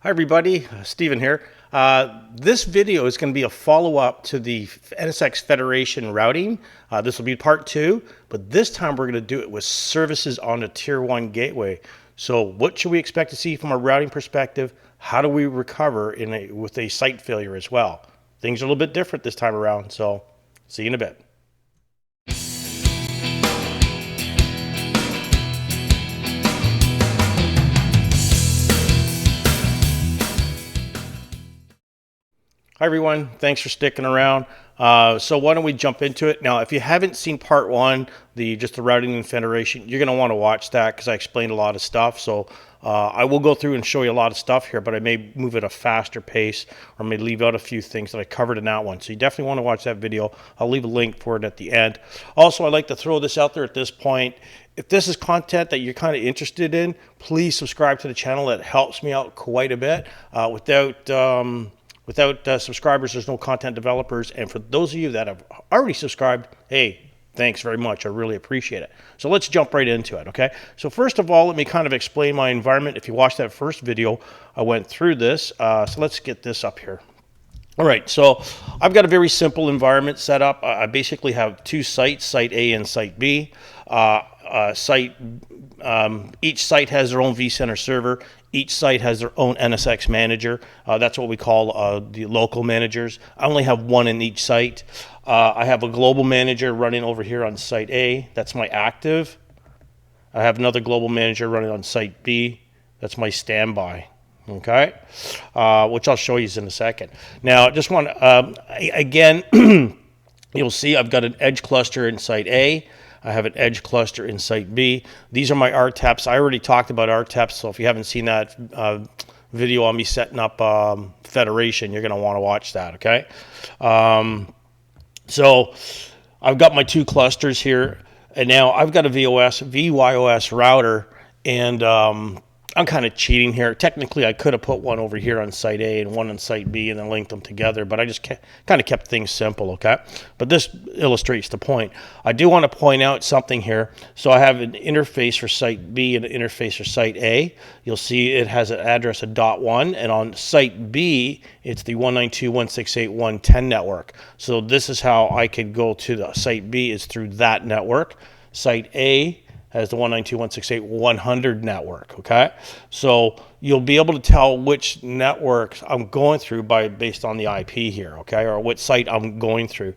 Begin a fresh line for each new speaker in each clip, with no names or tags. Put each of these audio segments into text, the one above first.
Hi everybody, Stephen here. This video is going to be a follow-up to the NSX Federation routing. This will be part 2, but this time we're going to do it with services on a Tier 1 gateway. So what should we expect to see from a routing perspective? How do we recover with a site failure as well? Things are a little bit different this time around, so see you in a bit. Hi everyone, thanks for sticking around. So why don't we jump into it? Now, if you haven't seen part 1, just the routing and federation, you're going to want to watch that because I explained a lot of stuff. So I will go through and show you a lot of stuff here, but I may move at a faster pace or may leave out a few things that I covered in that one. So you definitely want to watch that video. I'll leave a link for it at the end. Also, I'd like to throw this out there at this point. If this is content that you're kind of interested in, please subscribe to the channel. That helps me out quite a bit. Without subscribers, there's no content developers. And for those of you that have already subscribed, hey, thanks very much. I really appreciate it. So let's jump right into it, okay? So first of all, let me kind of explain my environment. If you watched that first video, I went through this. So let's get this up here. All right, so I've got a very simple environment set up. I basically have 2 sites, Site A and Site B. Each site has their own vCenter server. Each site has their own NSX manager. That's what we call the local managers. I only have one in each site. I have a global manager running over here on Site A. That's my active. I have another global manager running on Site B. That's my standby. Okay, which I'll show you in a second. Now, just want to, again, you'll see I've got an edge cluster in Site A. I have an edge cluster in Site B. These are my RTEPs. I already talked about RTEPs, so if you haven't seen that video on me setting up Federation, you're going to want to watch that, okay? So I've got my 2 clusters here, and now I've got a VYOS router, and I'm kind of cheating here. Technically, I could have put one over here on Site A and one on Site B and then linked them together, but I just kind of kept things simple, okay? But this illustrates the point. I do want to point out something here. So I have an interface for Site B and an interface for Site A. You'll see it has an address of .1, and on Site B, it's the 192.168.1.10 network. So this is how I could go to the Site B is through that network. Site A has the 192.168.100 network, okay? So you'll be able to tell which network I'm going through based on the IP here, okay, or what site I'm going through.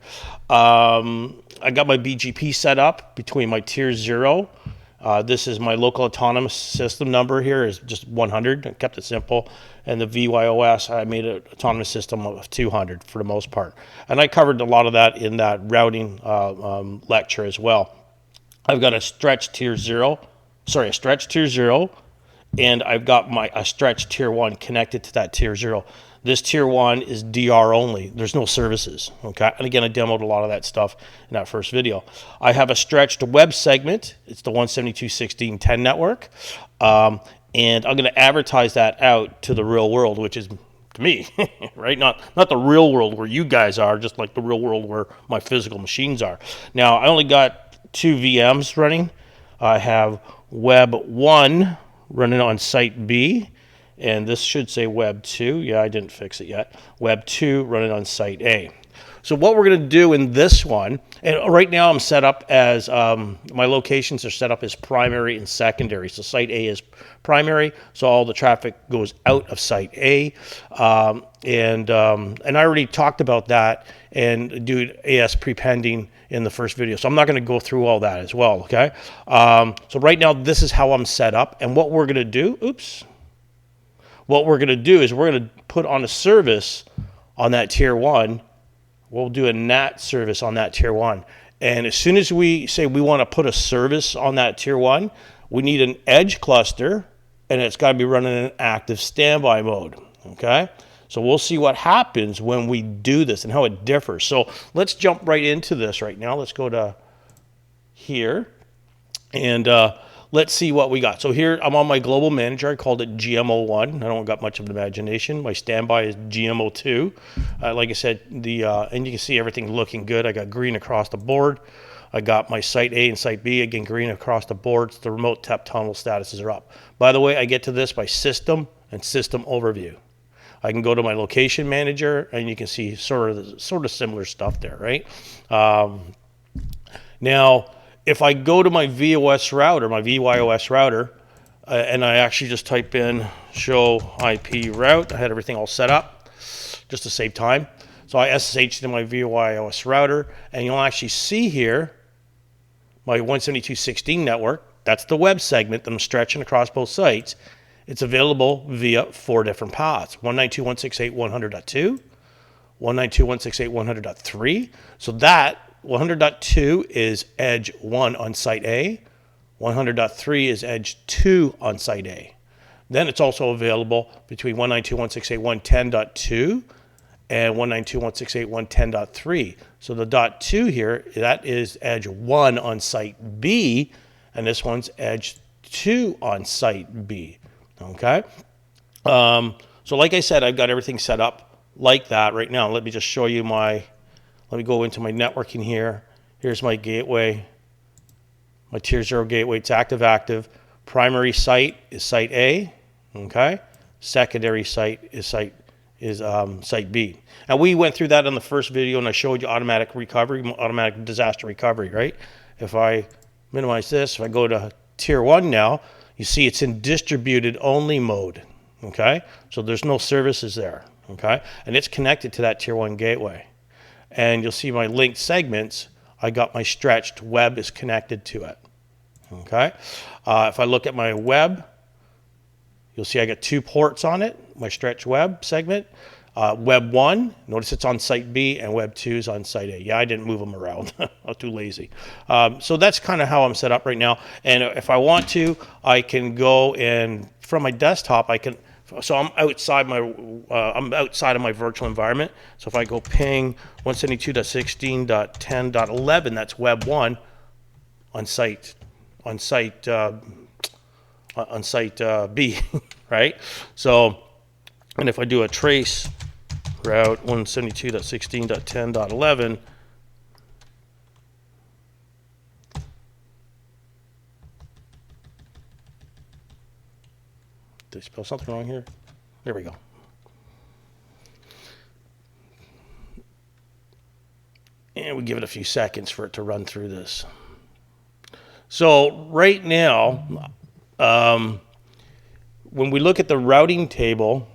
I got my BGP set up between my Tier 0. This is my local autonomous system number here is just 100. I kept it simple. And the VYOS, I made an autonomous system of 200 for the most part. And I covered a lot of that in that routing lecture as well. I've got a stretch Tier 0, and I've got a stretch Tier 1 connected to that Tier 0. This Tier 1 is DR only. There's no services, okay? And again, I demoed a lot of that stuff in that first video. I have a stretched web segment. It's the 172.16.10 network, and I'm going to advertise that out to the real world, which is to me, right? Not the real world where you guys are, just like the real world where my physical machines are. Now, I only got 2 VMs running. I have Web 1 running on Site B, and this should say Web 2. Yeah, I didn't fix it yet. Web 2 running on Site A. So what we're going to do in this one, and right now I'm set up as, my locations are set up as primary and secondary. So Site A is primary, so all the traffic goes out of Site A. And I already talked about that and do AS Prepending in the first video. So I'm not going to go through all that as well, okay? So right now, this is how I'm set up. And what we're going to do, what we're going to do is we're going to put on a service on that Tier 1. We'll do a NAT service on that Tier 1. And as soon as we say we want to put a service on that Tier 1, we need an edge cluster, and it's got to be running in active standby mode, okay? So we'll see what happens when we do this and how it differs. So let's jump right into this right now. Let's go to here, and let's see what we got. So here I'm on my global manager. I called it GMO1. I don't got much of an imagination. My standby is GMO2. Like I said, and you can see everything looking good. I got green across the board. I got my Site A and Site B, again, green across the board. The remote TEP tunnel statuses are up. By the way, I get to this by system and system overview. I can go to my location manager, and you can see sort of similar stuff there, right? Now, if I go to my VOS router, my VYOS router, and I actually just type in show IP route, I had everything all set up just to save time. So I SSH to my VYOS router, and you'll actually see here my 172.16 network. That's the web segment that I'm stretching across both sites. It's available via 4 different paths: 192.168.100.2, 192.168.100.3. So that 100.2 is edge 1 on site A. 100.3 is edge 2 on site A. Then it's also available between 192.168.110.2 and 192.168.110.3. So the .2 here, that is edge 1 on site B, and this one's edge 2 on site B. Okay? So like I said, I've got everything set up like that right now. Let me just show you let me go into my networking here. Here's my gateway, my tier 0 gateway. It's active. Primary site is site A. Okay? Secondary site is site B. And we went through that in the first video, and I showed you automatic recovery, automatic disaster recovery, right? If I minimize this, if I go to tier 1 now, you see it's in distributed only mode, okay? So there's no services there, okay? And it's connected to that tier 1 gateway. And you'll see my linked segments, I got my stretched web is connected to it, okay? If I look at my web, you'll see I got 2 ports on it, my stretched web segment. Web 1, notice it's on site B, and Web 2 is on site A. Yeah, I didn't move them around. I'm too lazy. So that's kind of how I'm set up right now. And if I want to, I can go and from my desktop, so I'm outside of my virtual environment. So if I go ping 172.16.10.11, that's Web 1 on site B, right? So, and if I do a trace route 172.16.10.11, did I spell something wrong here? There we go. And we give it a few seconds for it to run through this. So right now, when we look at the routing table,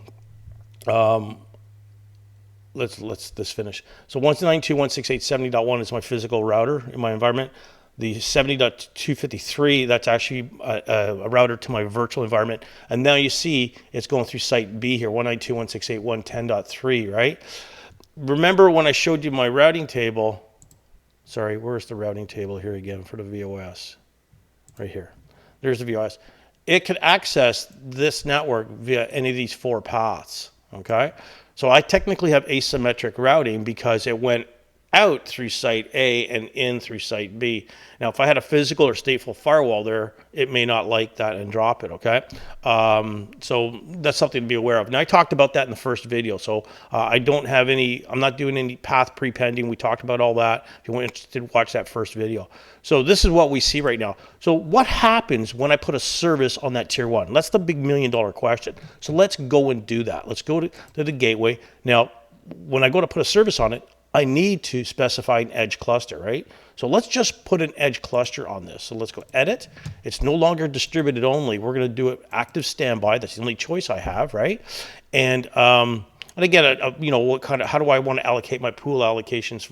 let's this finish. So 192.168.70.1 is my physical router in my environment. The 70.253, that's actually a router to my virtual environment. And now you see it's going through site B here, 192.168.110.3, right? Remember when I showed you my routing table, sorry, where's the routing table here again for the VOS? Right here. There's the VOS. It could access this network via any of these 4 paths, okay? So I technically have asymmetric routing because it went out through site A and in through site B. Now, if I had a physical or stateful firewall there, it may not like that and drop it, okay? So that's something to be aware of. Now, I talked about that in the first video, so I'm not doing any path prepending. We talked about all that. If you're interested, watch that first video. So this is what we see right now. So what happens when I put a service on that tier 1? That's the big $1 million question. So let's go and do that. Let's go to the gateway. Now, when I go to put a service on it, I need to specify an edge cluster, right? So let's just put an edge cluster on this. So let's go edit. It's no longer distributed only. We're going to do it active standby. That's the only choice I have, right? And again, how do I want to allocate my pool allocations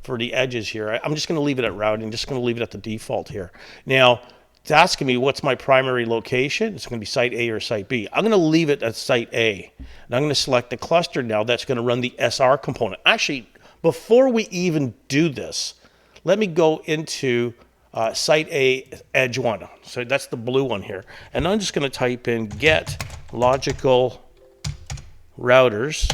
for the edges here? I'm just going to leave it at routing. Just going to leave it at the default here. Now, it's asking me what's my primary location. It's going to be site A or site B. I'm going to leave it at site A. And I'm going to select the cluster now that's going to run the SR component. Actually, before we even do this, let me go into site A edge 1. So that's the blue one here. And I'm just going to type in get logical routers.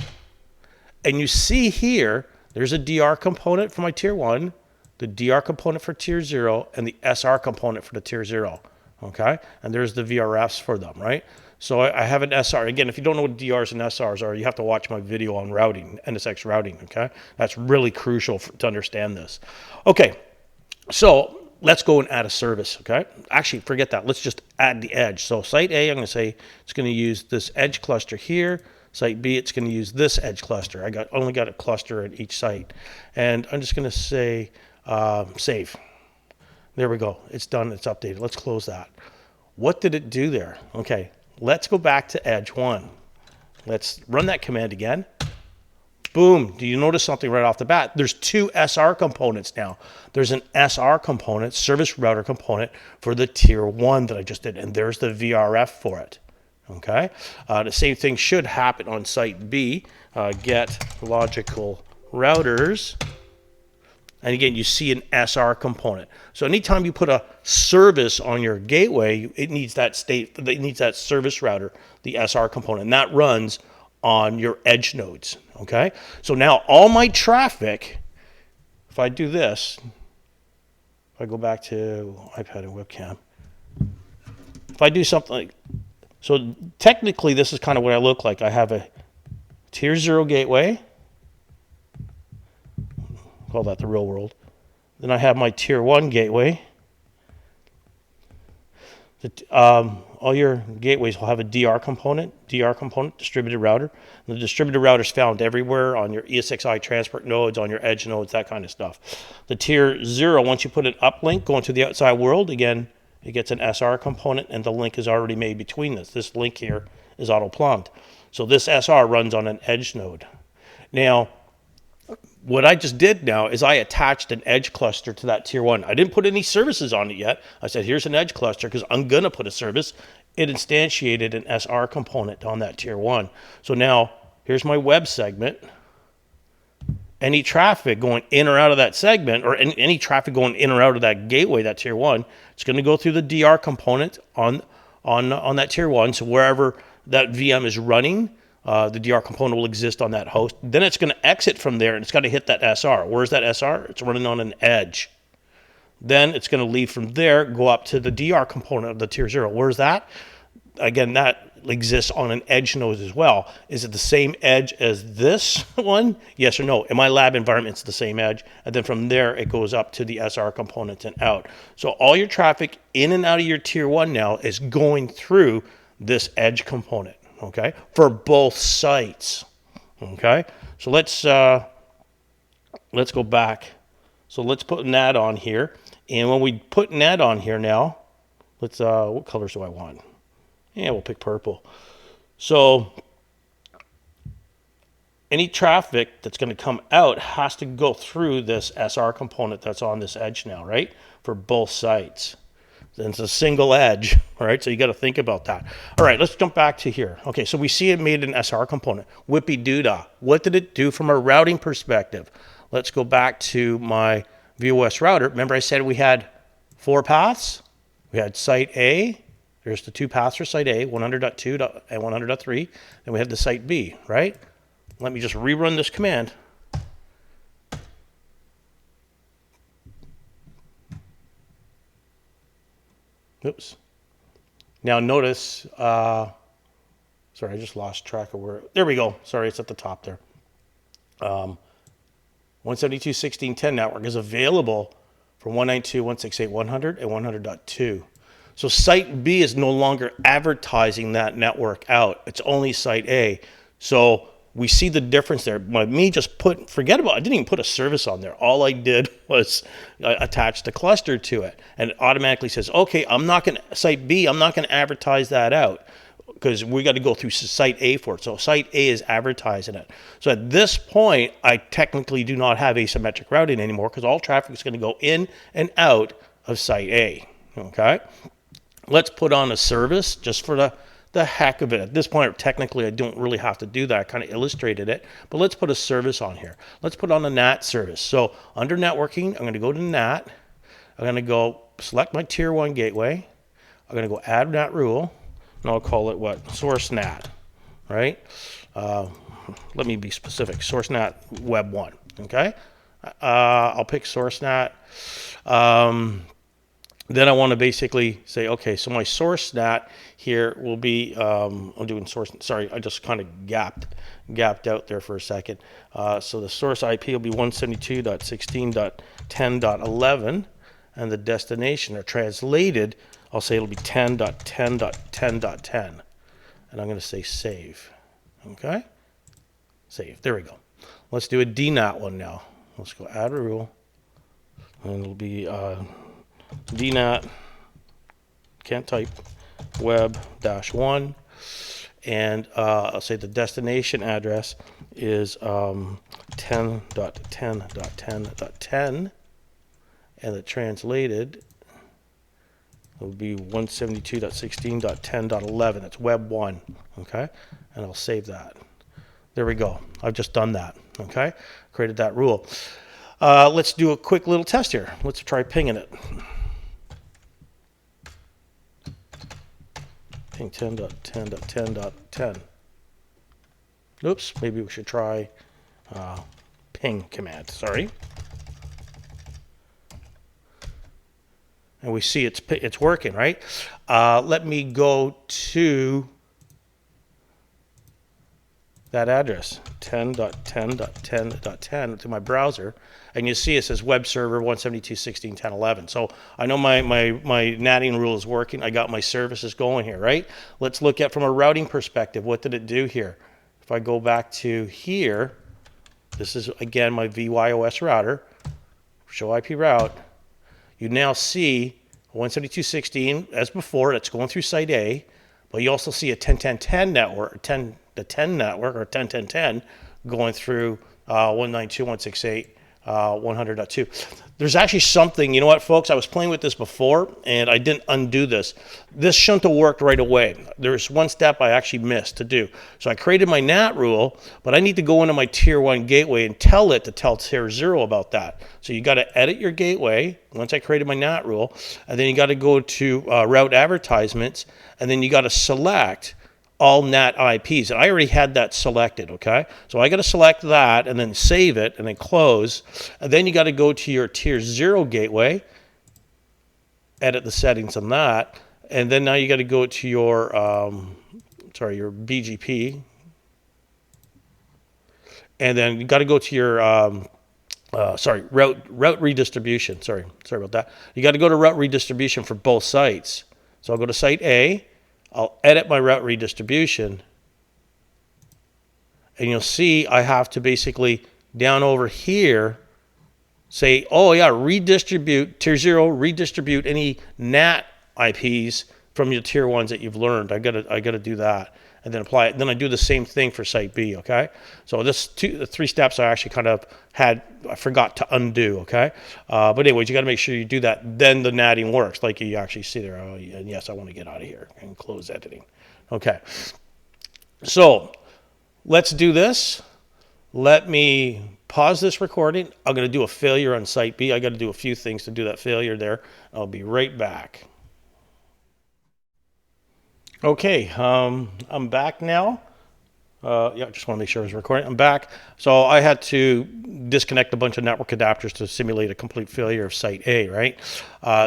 And you see here, there's a DR component for my tier 1, the DR component for tier 0, and the SR component for the tier 0. Okay? And there's the VRFs for them, right? So I have an SR. Again, if you don't know what DRs and SRs are, you have to watch my video on routing, NSX routing, okay? That's really crucial to understand this. Okay, so let's go and add a service, okay? Actually, forget that. Let's just add the edge. So site A, I'm going to say it's going to use this edge cluster here. Site B, it's going to use this edge cluster. Only got a cluster at each site. And I'm just going to say save. There we go. It's done. It's updated. Let's close that. What did it do there? Okay, let's go back to edge 1. Let's run that command again. Boom. Do you notice something right off the bat? There's 2 SR components now. There's an SR component, service router component, for the tier 1 that I just did, and there's the VRF for it. Okay. The same thing should happen on site B. Get logical routers. And again, you see an SR component. So anytime you put a service on your gateway, it needs that service router, the SR component, and that runs on your edge nodes, okay? So now all my traffic, if I do this, if I go back to iPad and webcam, if I do something like, so technically this is kind of what I look like. I have a tier 0 gateway, call that the real world. Then I have my tier 1 gateway. All your gateways will have a DR component, distributed router. And the distributed router is found everywhere on your ESXi transport nodes, on your edge nodes, that kind of stuff. The tier 0, once you put an uplink going to the outside world, again, it gets an SR component, and the link is already made between this. This link here is auto-plumbed. So this SR runs on an edge node. Now, what I just did now is I attached an edge cluster to that tier 1. I didn't put any services on it yet. I said, here's an edge cluster because I'm going to put a service. It instantiated an SR component on that tier 1. So now here's my web segment. Any traffic going in or out of that segment, or any traffic going in or out of that gateway, that tier 1, it's going to go through the DR component on that tier 1. So wherever that VM is running, the DR component will exist on that host. Then it's going to exit from there, and it's got to hit that SR. Where's that SR? It's running on an edge. Then it's going to leave from there, go up to the DR component of the tier 0. Where's that? Again, that exists on an edge node as well. Is it the same edge as this one? Yes or no? In my lab environment, it's the same edge. And then from there, it goes up to the SR component and out. So all your traffic in and out of your tier 1 now is going through this edge component. Okay, for both sites. Okay, so let's go back. So let's put NAT on here, and when we put NAT on here now, let's what colors do I want? Yeah, we'll pick purple. So any traffic that's going to come out has to go through this SR component that's on this edge now, right? For both sites. Then it's a single edge, all right? So you got to think about that. All right, let's jump back to here. Okay, so we see it made an SR component. Whippy-doo-dah. What did it do from a routing perspective? Let's go back to my VOS router. Remember I said we had 4 paths? We had site A. There's the 2 paths for site A, 100.2 and 100.3. Then we had the site B, right? Let me just rerun this command. Oops. Now notice, sorry, I just lost track of where, there we go. Sorry, it's at the top there. 172.16.10 network is available for 192.168.100 and 100.2. So site B is no longer advertising that network out. It's only site A. So we see the difference there. Me just forget about it. I didn't even put a service on there. All I did was attach the cluster to it. And it automatically says, okay, site B, I'm not going to advertise that out because we got to go through site A for it. So site A is advertising it. So at this point, I technically do not have asymmetric routing anymore because all traffic is going to go in and out of site A. Okay? Let's put on a service just for the heck of it. At this point, technically, I don't really have to do that. I kind of illustrated it, but let's put a service on here. Let's put on a NAT service. So under networking, I'm going to go to NAT. I'm going to go select my tier 1 gateway. I'm going to go add NAT rule, and I'll call it what? Source NAT, right? Let me be specific. Source NAT web 1, okay? I'll pick source NAT. Then I want to basically say, okay, so my source NAT here will be, I'm doing source, sorry, I just kind of gapped out there for a second. So the source IP will be 172.16.10.11. and the destination are translated, I'll say it'll be 10.10.10.10. And I'm going to say save. Okay? Save. There we go. Let's do a DNAT one now. Let's go add a rule. And it'll be DNAT, can't type, web-1. And I'll say the destination address is 10.10.10.10. And the translated will be 172.16.10.11. That's web 1. Okay? And I'll save that. There we go. I've just done that. Okay? Created that rule. Let's do a quick little test here. Let's try pinging it. Ping 10.10.10.10. Oops, maybe we should try ping command. Sorry. And we see it's working, right? Let me go to that address, 10.10.10.10 to my browser, and you see it says web server 172.16.10.11. So I know my natting rule is working. I got my services going here, right? Let's look at from a routing perspective. What did it do here? If I go back to here, this is again my VYOS router, show IP route. You now see 172.16 as before. That's going through site A, but you also see a 10.10.10 network, the 10 network or 10.10.10 going through 192.168.100.2. There's actually something, you know what, folks? I was playing with this before, and I didn't undo this. This shouldn't have worked right away. There's one step I actually missed to do. So I created my NAT rule, but I need to go into my Tier 1 gateway and tell it to tell Tier 0 about that. So you got to edit your gateway once I created my NAT rule, and then you got to go to route advertisements, and then you got to select all NAT IPs. And I already had that selected, okay? So I got to select that and then save it and then close. And then you got to go to your Tier 0 gateway, edit the settings on that. And then now you got to go to your, your BGP. And then you got to go to your, route redistribution. Sorry about that. You got to go to route redistribution for both sites. So I'll go to site A. I'll edit my route redistribution, and you'll see I have to basically down over here say, oh yeah, redistribute, Tier 0, redistribute any NAT IPs from your Tier 1s that you've learned. I gotta do that and then apply it. Then I do the same thing for site B, okay? So the 3 steps I actually kind of I forgot to undo, okay? But anyways, you got to make sure you do that. Then the natting works, like you actually see there. Oh, and yes, I want to get out of here and close editing. Okay. So let's do this. Let me pause this recording. I'm going to do a failure on site B. I got to do a few things to do that failure there. I'll be right back. Okay, I'm back now. I just want to make sure I was recording. I'm back. So I had to disconnect a bunch of network adapters to simulate a complete failure of site A, right?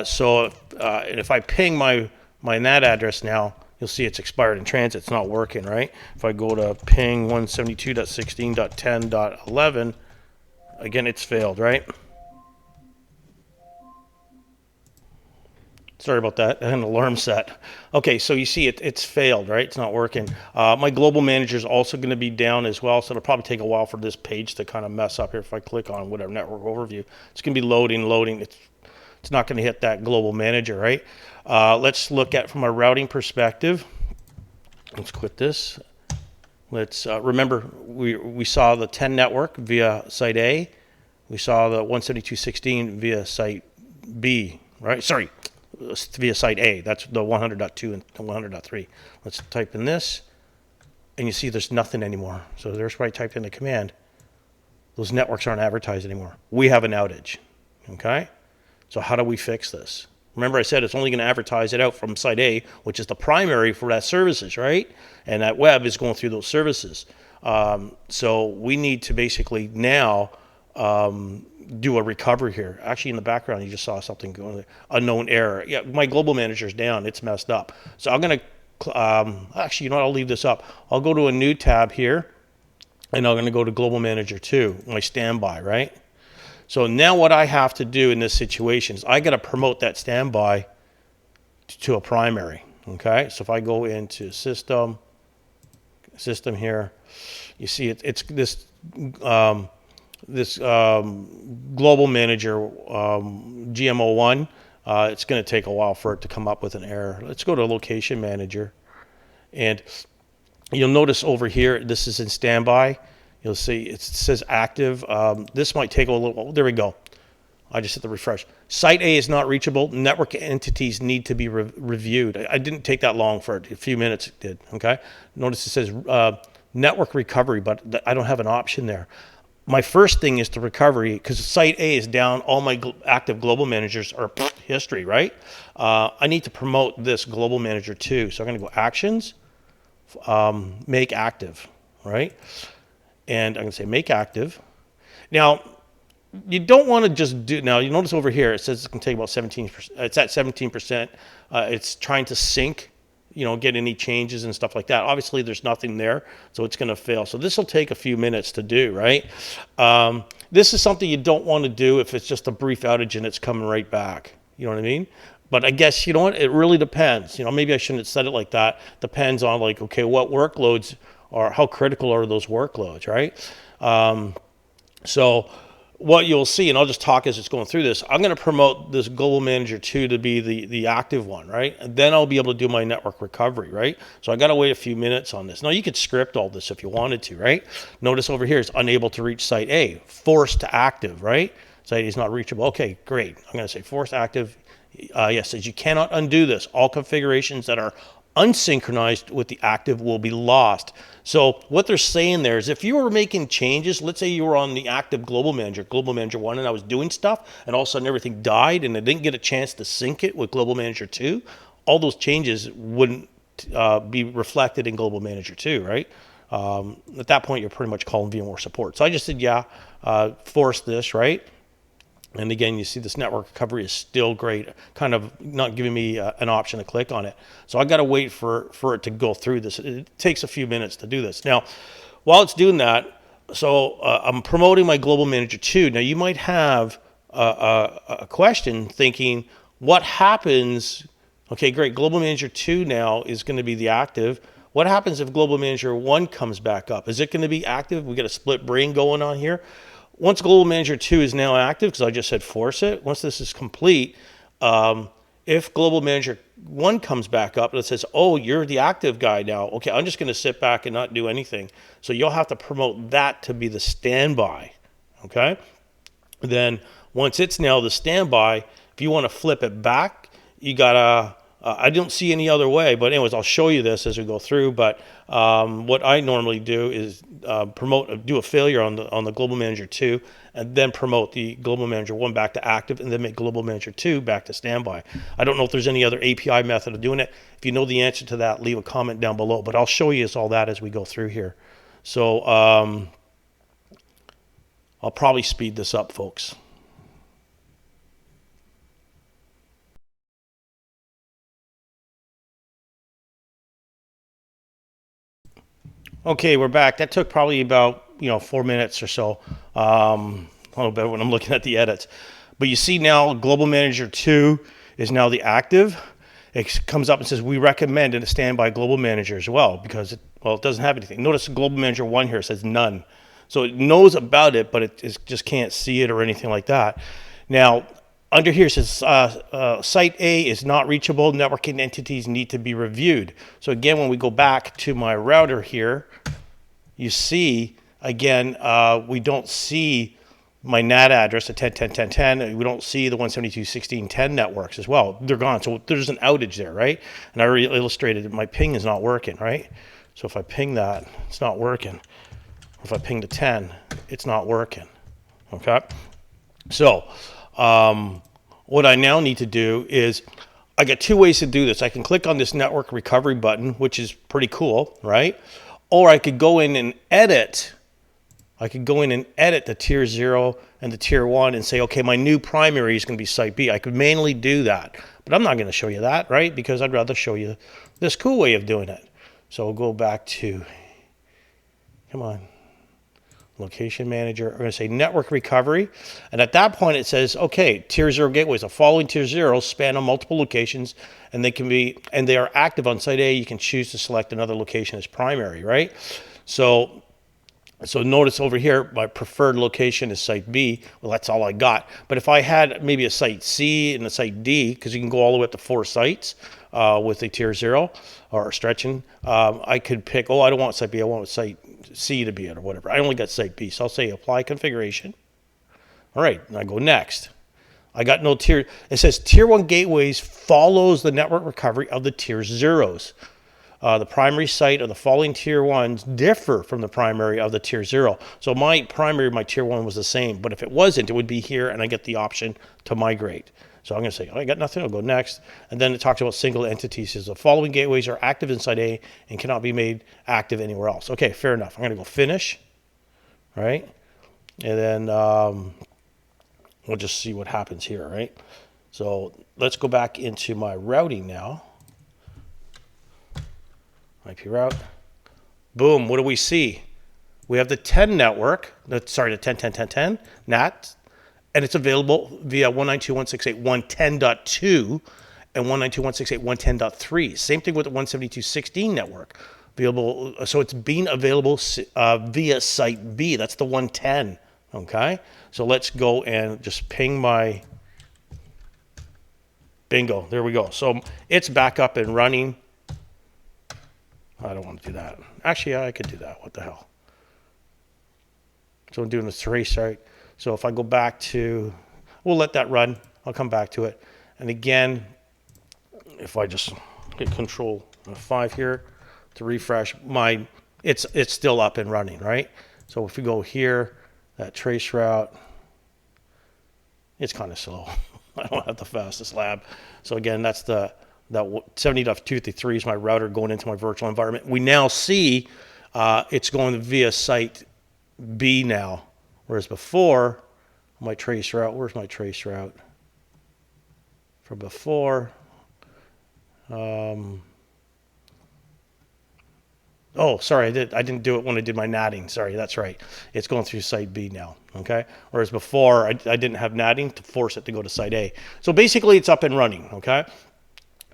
So if I ping my NAT address now, you'll see it's expired in transit. It's not working, right? If I go to ping 172.16.10.11, again, it's failed, right? Sorry about that, an alarm set. Okay, so you see it's failed, right? It's not working. My global manager is also going to be down as well, so it'll probably take a while for this page to kind of mess up here. If I click on whatever network overview, it's going to be loading. It's not going to hit that global manager, right? Let's look at from a routing perspective. Let's quit this. Let's remember we saw the 10 network via site A. We saw the 172.16 via site B, right? Sorry. Via site A. That's the 100.2 and 100.3. Let's type in this, and you see there's nothing anymore. So there's where I typed in the command. Those networks aren't advertised anymore. We have an outage, okay? So how do we fix this? Remember I said it's only going to advertise it out from site A, which is the primary for that services, right? And that web is going through those services. So we need to basically now do a recovery here. Actually, in the background, you just saw something going there. Unknown error. Yeah, my global manager's down. It's messed up. So I'm going to, actually, you know what? I'll leave this up. I'll go to a new tab here, and I'm going to go to global manager 2, my standby, right? So now what I have to do in this situation is I got to promote that standby to a primary. Okay, so if I go into system here, you see it's this global manager GMO1. It's going to take a while for it to come up with an error. Let's go to location manager, and you'll notice over here this is in standby. You'll see it says active. This might take a little. There we go. I just hit the refresh. Site A is not reachable. Network entities need to be reviewed. I didn't take that long for it. A few minutes it did. Okay. Notice it says network recovery, but I don't have an option there. My first thing is to recovery because site A is down. All my active global managers are history, right? I need to promote this global manager too. So I'm going to go actions, make active, right? And I'm going to say make active. Now, you don't want to just do, now you notice over here, it says it can take about 17%. It's at 17%. It's trying to sync, get any changes and stuff like that. Obviously there's nothing there, so it's going to fail. So this will take a few minutes to do, right? This is something you don't want to do if it's just a brief outage and it's coming right back. You know what I mean? But I guess, you know what, it really depends. Maybe I shouldn't have said it like that. Depends on like, okay, what workloads are, how critical are those workloads, right? So what you'll see, and I'll just talk as it's going through this, I'm going to promote this global manager 2 to be the active one, right? And then I'll be able to do my network recovery, right? So I got to wait a few minutes on this. Now you could script all this if you wanted to, right? Notice over here is unable to reach site A, forced to active, right? Site A is not reachable. Okay, great. I'm going to say forced active. Yes, says you cannot undo this. All configurations that are unsynchronized with the active will be lost. So what they're saying there is if you were making changes, let's say you were on the active global manager 1, and I was doing stuff and all of a sudden everything died and I didn't get a chance to sync it with global manager 2, all those changes wouldn't be reflected in global manager 2, right? At that point, you're pretty much calling VMware support. So I just said, yeah, force this, right? And again, you see this network recovery is still great, kind of not giving me an option to click on it. So I got to wait for it to go through this. It takes a few minutes to do this. Now, while it's doing that, so I'm promoting my global manager 2. Now, you might have a question thinking, what happens? Okay, great. Global manager 2 now is going to be the active. What happens if global manager 1 comes back up? Is it going to be active? We got a split brain going on here. Once global manager 2 is now active, because I just said force it, once this is complete, if global manager 1 comes back up and it says, oh, you're the active guy now, okay, I'm just going to sit back and not do anything. So you'll have to promote that to be the standby, okay? Then once it's now the standby, if you want to flip it back, you got to, I don't see any other way, but anyways, I'll show you this as we go through. But what I normally do is do a failure on the global manager 2, and then promote the global manager 1 back to active, and then make global manager 2 back to standby. I don't know if there's any other API method of doing it. If you know the answer to that, leave a comment down below. But I'll show you all that as we go through here. So I'll probably speed this up, folks. Okay, we're back. That took probably about 4 minutes or so. A little bit when I'm looking at the edits. But you see now global manager 2 is now the active. It comes up and says we recommend a standby global manager as well because it doesn't have anything. Notice global manager 1 here says none. So it knows about it, but it just can't see it or anything like that. Now under here it says site A is not reachable. Networking entities need to be reviewed. So again, when we go back to my router here, you see, again, we don't see my NAT address at 10.10.10.10. We don't see the 172.16.10 networks as well. They're gone. So there's an outage there, right? And I already illustrated that my ping is not working, right? So if I ping that, it's not working. If I ping to 10, it's not working, okay? So what I now need to do is, I got 2 ways to do this. I can click on this network recovery button, which is pretty cool, right? Or I could go in and edit. I could go in and edit the tier 0 and the tier 1 and say, okay, my new primary is going to be site B. I could manually do that, but I'm not going to show you that, right? Because I'd rather show you this cool way of doing it. So we'll go back to, come on. location manager. I'm going to say network recovery. And at that point, it says, okay, tier 0 gateways. The following tier 0 span on multiple locations, and they are active on site A. You can choose to select another location as primary, right? So notice over here, my preferred location is site B. Well, that's all I got. But if I had maybe a site C and a site D, because you can go all the way up to 4 sites with a tier 0 or stretching, I could pick, I don't want site B, I want site C to be it or whatever. I only got site B. So I'll say apply configuration. All right, and I go next. I got no tier. It says tier 1 gateways follows the network recovery of the tier 0s. The primary site of the following tier 1s differ from the primary of the tier 0. So my primary, my tier 1 was the same, but if it wasn't, it would be here, and I get the option to migrate. So I'm going to say, I got nothing, I'll go next. And then it talks about single entities. It says the following gateways are active inside A and cannot be made active anywhere else. Okay, fair enough. I'm going to go finish, right? And then we'll just see what happens here, right? So let's go back into my routing now. IP route. Boom, what do we see? We have the 10 network, the 10 NAT, and it's available via 192.168.110.2 and 192.168.110.3. Same thing with the 172.16 network. Available, so it's being available via site B. That's the 110, okay? So let's go and just ping my, bingo, there we go. So it's back up and running. I don't want to do that. Actually, I could do that. What the hell? So I'm doing the trace site. So if I go back to, we'll let that run. I'll come back to it. And again, if I just hit Control 5 here to refresh, it's still up and running, right? So if we go here, that trace route, it's kind of slow. I don't have the fastest lab. So again, that's that 70.253 is my router going into my virtual environment. We now see it's going via site B now, whereas before, my trace route, where's my trace route? From before, oh, sorry, I didn't do it when I did my natting. Sorry, that's right. It's going through site B now, okay? Whereas before, I didn't have natting to force it to go to site A. So basically, it's up and running, okay?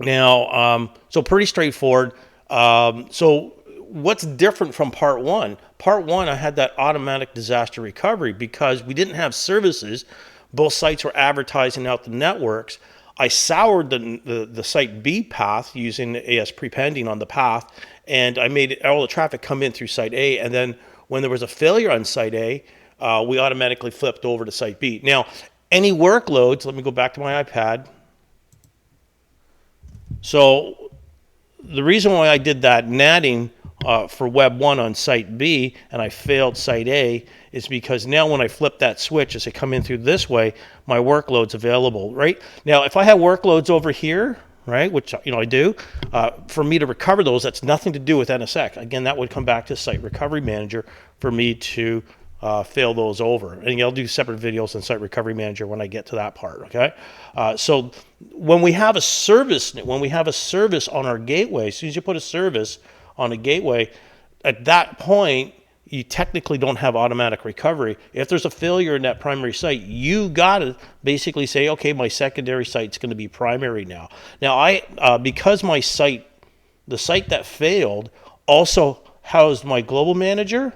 Now, so pretty straightforward. So what's different from part 1? Part 1, I had that automatic disaster recovery because we didn't have services. Both sites were advertising out the networks. I soured the site B path using the AS Prepending on the path, and I made all the traffic come in through site A. And then when there was a failure on site A, we automatically flipped over to site B. Now, any workloads, let me go back to my iPad. So the reason why I did that natting for Web 1 on site B and I failed site A is because now when I flip that switch, as I come in through this way, my workload's available, right? Now, if I have workloads over here, right, which I do, for me to recover those, that's nothing to do with NSX. Again, that would come back to Site Recovery Manager for me to fail those over. And I'll do separate videos on Site Recovery Manager when I get to that part, okay? So when we have a service on our gateway, as soon as you put a service on a gateway, at that point, you technically don't have automatic recovery. If there's a failure in that primary site, you got to basically say, okay, my secondary site's going to be primary now. Now, because my site, the site that failed, also housed my global manager,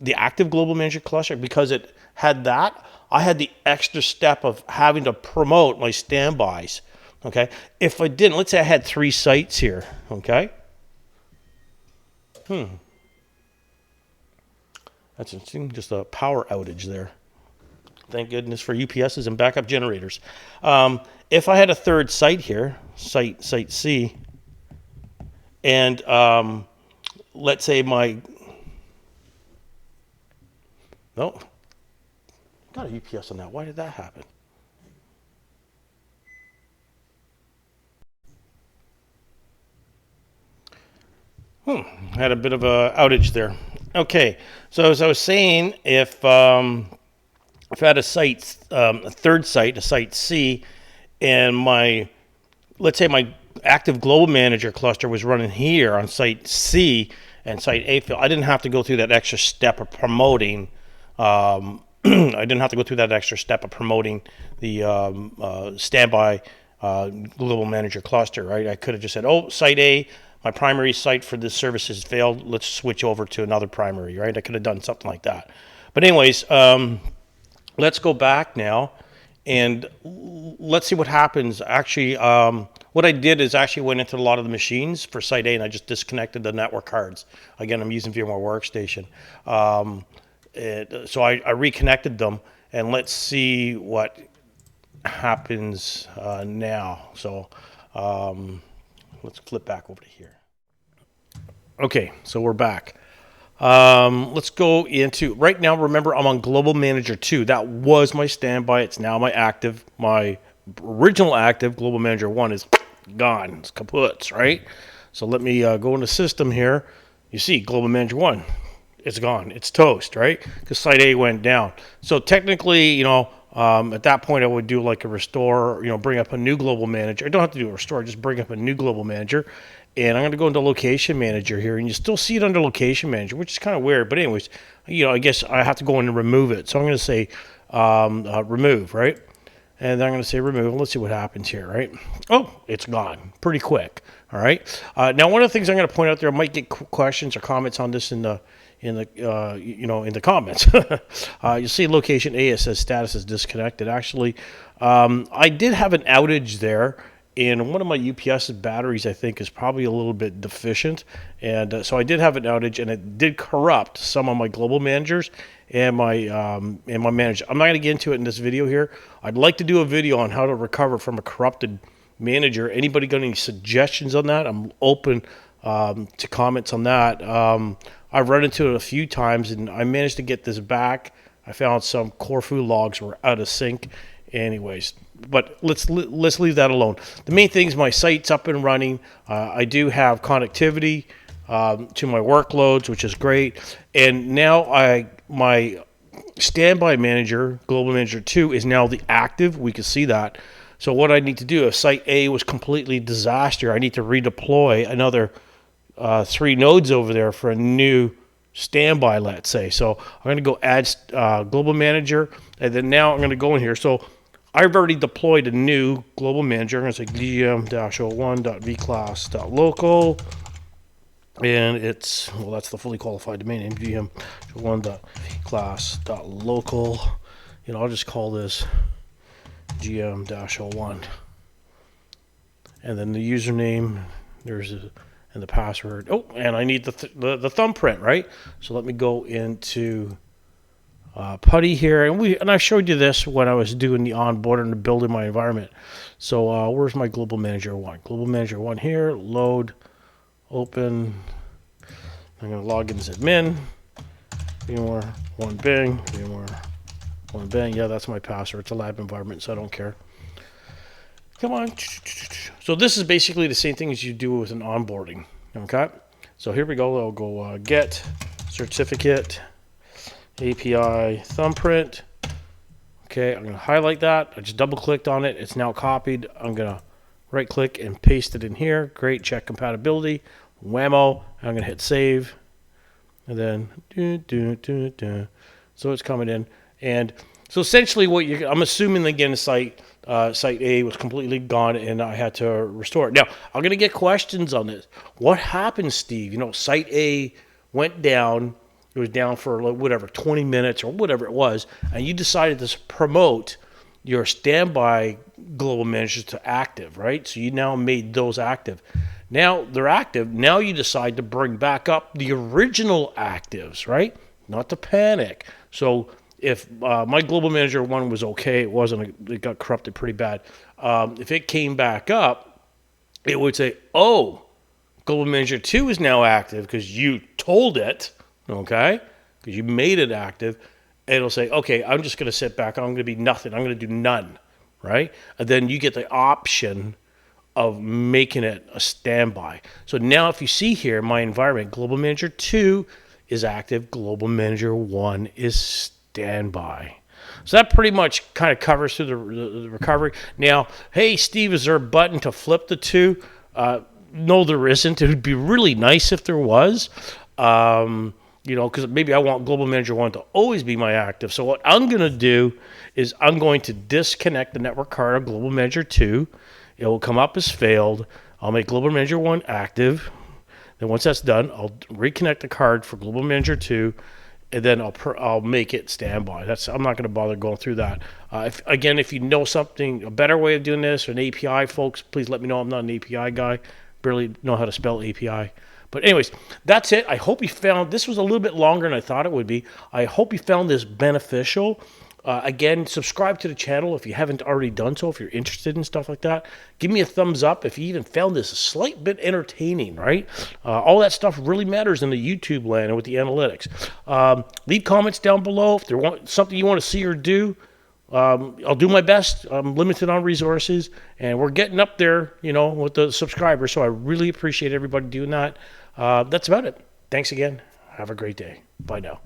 the active global manager cluster, because it had that, I had the extra step of having to promote my standbys, okay? If I didn't, let's say I had 3 sites here, okay? That's interesting, just a power outage there. Thank goodness for UPSs and backup generators. If I had a 3rd site here, site C, and let's say no, got a UPS on that. Why did that happen? Had a bit of a outage there. Okay, so as I was saying, if I had a site, a 3rd site, a site C, and let's say my active global manager cluster was running here on site C and site A, I didn't have to go through that extra step of promoting I didn't have to go through that extra step of promoting the standby global manager cluster, right? I could have just said, oh, site A, my primary site for this service has failed. Let's switch over to another primary, right? I could have done something like that. But anyways, let's go back now and let's see what happens. Actually, what I did is actually went into a lot of the machines for site A and I just disconnected the network cards. Again, I'm using VMware Workstation. So I reconnected them, and let's see what happens now. So let's flip back over to here. Okay, so we're back. Let's go into, right now, remember I'm on Global Manager 2. That was my standby. It's now my active. My original active, Global Manager 1, is gone. It's kaput, right? So let me go into System here. You see, Global Manager 1, it's gone. It's toast, right? Because Site A went down. So technically, you know, at that point, I would do like a restore, you know, bring up a new Global Manager. I don't have to do a restore, just bring up a new Global Manager. And I'm going to go into Location Manager here, and you still see it under Location Manager, which is kind of weird. But anyways, you know, I guess I have to go in and remove it. So I'm going to say remove, right? And I'm going to say remove. Let's see what happens here, right? Oh, it's gone pretty quick. All right. Now, one of the things I'm going to point out there, I might get questions or comments on this in the comments. You'll see Location A, it says status is disconnected. Actually, I did have an outage there. And one of my UPS batteries, I think, is probably a little bit deficient. And so I did have an outage, and it did corrupt some of my global managers and my manager. I'm not going to get into it in this video here. I'd like to do a video on how to recover from a corrupted manager. Anybody got any suggestions on that? I'm open to comments on that. I've run into it a few times, and I managed to get this back. I found some Corfu logs were out of sync. Anyways, but let's leave that alone. The main thing is my site's up and running. I do have connectivity to my workloads, which is great. And now my standby manager, Global Manager 2, is now the active. We can see that. So what I need to do, if Site A was completely disaster, I need to redeploy another 3 nodes over there for a new standby, let's say. So I'm going to go add Global Manager, and then now I'm going to go in here. So I've already deployed a new Global Manager. I'm going to say gm-01.vclass.local, and it's, well, that's the fully qualified domain name, gm-01.vclass.local. You know, I'll just call this gm-01, and then the username, and the password. Oh, and I need the thumbprint, right? So let me go into PuTTY here, and I showed you this when I was doing the onboarding and building my environment. So where's my Global Manager 1? Global Manager 1 here, load, open. I'm going to log in as admin. VMware 1 Bing, VMware 1 Bing. Yeah, that's my password. It's a lab environment, so I don't care. Come on. So this is basically the same thing as you do with an onboarding. Okay. So here we go. I'll go get certificate API thumbprint. Okay, I'm going to highlight that. I just double clicked on it. It's now copied. I'm going to right click and paste it in here. Great, check compatibility. Whammo. I'm going to hit save. And then so it's coming in. And so essentially I'm assuming again site A was completely gone and I had to restore it. Now, I'm going to get questions on this. What happened, Steve? You know, site A went down. It was down for like whatever, 20 minutes or whatever it was, and you decided to promote your standby global managers to active, right? So you now made those active. Now they're active. Now you decide to bring back up the original actives, right? Not to panic. So if my global manager 1 was okay, it got corrupted pretty bad. If it came back up, it would say, oh, global manager 2 is now active because you told it. Okay, because you made it active, and it'll say, okay, I'm just going to sit back. I'm going to be nothing. I'm going to do none, right? And then you get the option of making it a standby. So now if you see here, my environment, Global Manager 2 is active. Global Manager 1 is standby. So that pretty much kind of covers through the recovery. Now, hey, Steve, is there a button to flip the 2? No, there isn't. It would be really nice if there was. you know, because maybe I want Global Manager 1 to always be my active. So what I'm going to do is I'm going to disconnect the network card of Global Manager 2. It will come up as failed. I'll make Global Manager 1 active. Then once that's done, I'll reconnect the card for Global Manager 2, and then I'll make it standby. I'm not going to bother going through that. If you know something, a better way of doing this, or an API, folks, please let me know. I'm not an API guy. Barely know how to spell API. But anyways, that's it. I hope you found, this was a little bit longer than I thought it would be. I hope you found this beneficial. Again, subscribe to the channel if you haven't already done so, if you're interested in stuff like that. Give me a thumbs up if you even found this a slight bit entertaining, right? All that stuff really matters in the YouTube land and with the analytics. Leave comments down below if there's something you want to see or do. I'll do my best. I'm limited on resources, and we're getting up there, you know, with the subscribers. So I really appreciate everybody doing that. That's about it. Thanks again. Have a great day. Bye now.